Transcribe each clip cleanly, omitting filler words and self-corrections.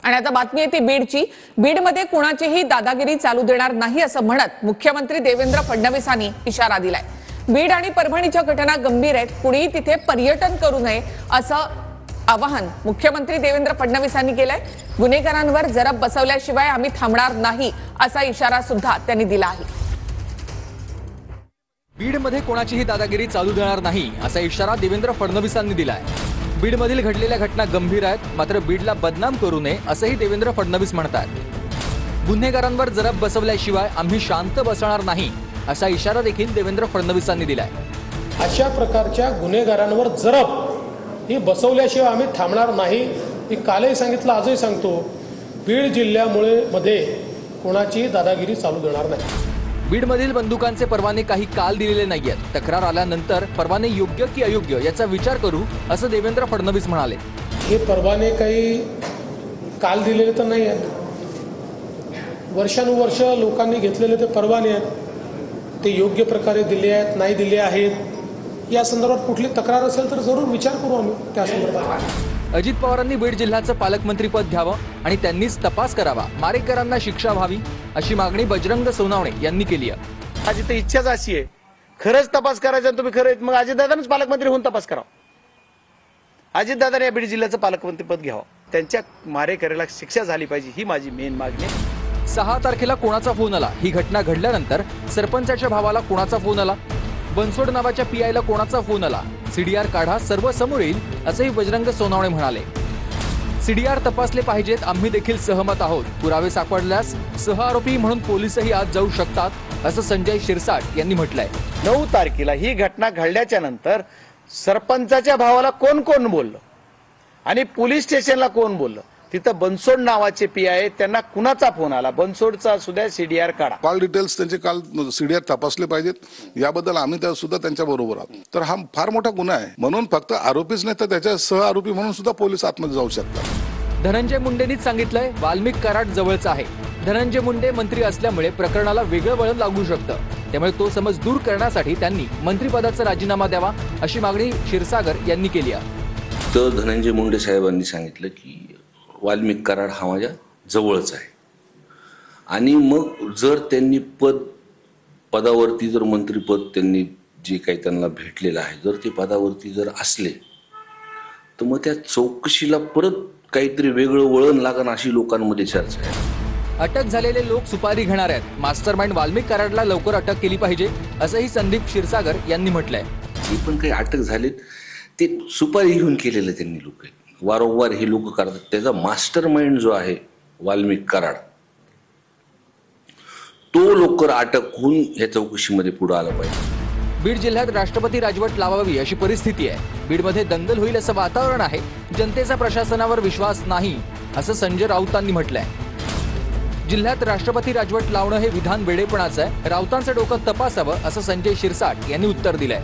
आणि आता बातमी येते बीडची। बीडमध्ये कोणाचीही दादागिरी चालू देणार नाही असं म्हणत मुख्यमंत्री देवेंद्र फडणवीसांनी इशारा दिलाय। बीड आणि परभणीच्या घटना गंभीर आहेत, कुणीही तिथे पर्यटन करू नये असं आवाहन मुख्यमंत्री देवेंद्र फडणवीसांनी केलंय। गुन्हेगारांवर जरब बसवल्याशिवाय आम्ही थांबणार नाही असा इशारा सुद्धा त्यांनी दिला आहे। बीडमध्ये कोणाचीही दादागिरी चालू देणार नाही असा इशारा देवेंद्र फडणवीसांनी दिलाय। बीडमधील घडलेल्या घटना गंभीर आहेत, मात्र बीडला बदनाम करू नये असंही देवेंद्र फडणवीस म्हणतात। गुन्हेगारांवर जरब बसवल्याशिवाय आम्ही शांत बसणार नाही असा इशारा देखील देवेंद्र फडणवीसांनी दिलाय। अशा प्रकारच्या गुन्हेगारांवर जरब ही बसवल्याशिवाय आम्ही थांबणार नाही। मी कालही सांगितलं, आजही सांगतो, बीड जिल्ह्यामध्ये कोणाची दादागिरी चालू देणार नाही। बीडमधील बंदुकांचे परवाने काही काल दिलेले नाहीयेत। तक्रार आल्यानंतर परवाने योग्य की अयोग्य याचा विचार करू असं देवेंद्र फडणवीस म्हणाले। हे परवाने काही काल दिलेले तर नाही आहेत, वर्षानुवर्ष लोकांनी घेतलेले ते परवाने आहेत, ते योग्य प्रकारे दिले आहेत नाही दिले आहेत या संदर्भात कुठली तक्रार असेल तर जरूर विचार करू आम्ही त्या संदर्भात। अजित पवारांनी बीड जिल्ह्याचं पालकमंत्रीपद घ्यावं आणि त्यांनीच तपास करावा, मारेकरांना शिक्षा व्हावी अशी मागणी बजरंग सोनावणे यांनी केली आहे। माझी तर इच्छाच अशी आहे, खरंच तपास करायचा तुम्ही खरं मग अजितदादांनीच पालकमंत्री होऊन तपास करावा। अजितदादांनी या बीड जिल्ह्याचं पालकमंत्रीपद घ्यावं, त्यांच्या मारेकऱ्याला शिक्षा झाली पाहिजे ही माझी मेन मागणी आहे। 6 तारखेला कोणाचा फोन आला, ही घटना घडल्यानंतर सरपंचाच्या भावाला कोणाचा फोन आला, बनसोड नावाच्या पीआयला कोणाचा फोन आला, सीडीआर काढा, सर्व समोर येईल असंही बजरंग सोनावणे म्हणाले। सीडीआर तपासले पाहिजेत, आम्ही देखील सहमत आहोत। पुरावे सापडल्यास सह आरोपी म्हणून पोलीसही आज जाऊ शकतात असं संजय शिरसाट यांनी म्हटलंय। 9 तारखेला ही घटना घडल्याच्या नंतर सरपंचाच्या भावाला कोण कोण बोललं आणि पोलीस स्टेशनला कोण बोललं, तिथं बनसोड नावाचे पीआय, त्यांना कुणाचा फोन आला, बनसोडचा सुद्धा सीडीआर काढा, कॉल डिटेल्स त्यांचे काल सीडीआर तपासले पाहिजेत, याबद्दल आम्ही त्या सुद्धा त्यांच्या बरोबर आहोत। तर हा फार मोठा गुन्हा आहे, म्हणून फक्त आरोपीच नाही तर त्याच्या सह आरोपी म्हणून सुद्धा पोलीस आतमध्ये जाऊ शकतात। धनंजय मुंडेंनीच सांगितलंय वाल्मिक कराड जवळचा आहे। धनंजय मुंडे मंत्री असल्यामुळे प्रकरणाला वेगळं वळण लागू शकतं, त्यामुळे तो समज दूर करण्यासाठी त्यांनी मंत्रिपदाचा राजीनामा द्यावा अशी मागणी क्षीरसागर यांनी केली आहे। तर धनंजय मुंडे साहेबांनी सांगितलं की वाल्मिक कराड हा माझ्या जवळच आहे आणि मग जर त्यांनी पदावरती जर मंत्रिपद त्यांनी जे काही त्यांना भेटलेलं आहे, जर ते पदावरती जर असले तर मग त्या चौकशीला परत काहीतरी वेगळं वळण लागण अशी लोकांमध्ये चर्चा आहे। अटक झालेले लोक सुपारी घेणार आहेत, मास्टरमाइंड वाल्मिक कराडला लवकर अटक केली पाहिजे असंही संदीप क्षीरसागर यांनी म्हटलंय। जे पण काही अटक झालेत ते सुपारी घेऊन केलेलं त्यांनी लोक वारंवार हे लोक करतात। त्याचा मास्टर माइंड जो आहे वाल्मिक कराड, तो लवकर अटक होऊन या चौकशीमध्ये पुढे आला पाहिजे। बीड जिल्ह्यात राष्ट्रपती राजवट लावावी अशी परिस्थिती आहे। बीडमध्ये दंगल होईल असं वातावरण आहे, जनतेचा प्रशासनावर विश्वास नाही असं संजय राऊतांनी म्हटलंय। जिल्ह्यात राष्ट्रपती राजवट लावणं हे विधान वेडेपणाचं आहे, राऊतांचं डोकं तपासावं असं संजय शिरसाट यांनी उत्तर दिलंय।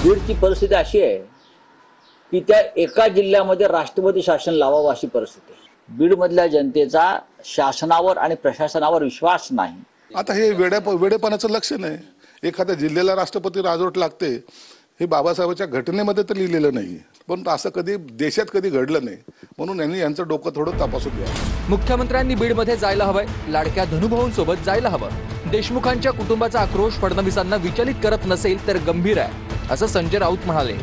बीडची परिस्थिती अशी आहे की त्या एका जिल्ह्यामध्ये राष्ट्रपती शासन लावावं अशी परिस्थिती आहे। बीडमधल्या जनतेचा शासनावर आणि प्रशासनावर विश्वास नाही। आता हे वेडेपणाचं लक्षण आहे। एखाद्या जिल्ह्याला राष्ट्रपती राजवट लागते हे बाबासाहेबांच्या घटनेमध्ये तर लिहिलेलं नाही, पण असं कधी देशात कधी घडलं नाही, म्हणून यांनी यांचं डोकं थोडं तपासून घ्यावं। मुख्यमंत्र्यांनी बीडमध्ये जायला हवंय, लाडक्या धनुभाऊंसोबत जायला हवं। देशमुखांच्या कुटुंबाचा आक्रोश फडणवीसांना विचलित करत नसेल तर गंभीर आहे असं संजय राऊत म्हणाले।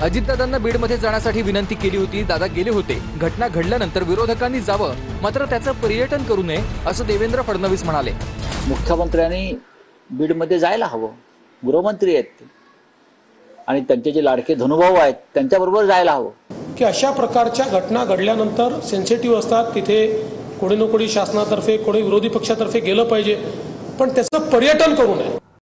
अजितदादांना बीडमध्ये जाण्यासाठी विनंती केली होती, दादा गेले होते। घटना घडल्यानंतर विरोधकांनी जावं, मात्र त्याचं पर्यटन करू नये असं देवेंद्र फडणवीस म्हणाले। मुख्यमंत्र्यांनी बीडमध्ये जायला हवं, गृहमंत्री आहेत ते आणि त्यांचे जे लाडके धनुभाऊ आहेत त्यांच्याबरोबर जायला हवं। की अशा प्रकारच्या घटना घडल्यानंतर सेन्सिटिव्ह असतात, तिथे कोणी ना कोणी शासनातर्फे कोणी विरोधी पक्षातर्फे गेलं पाहिजे, पण त्याचं पर्यटन करू नये।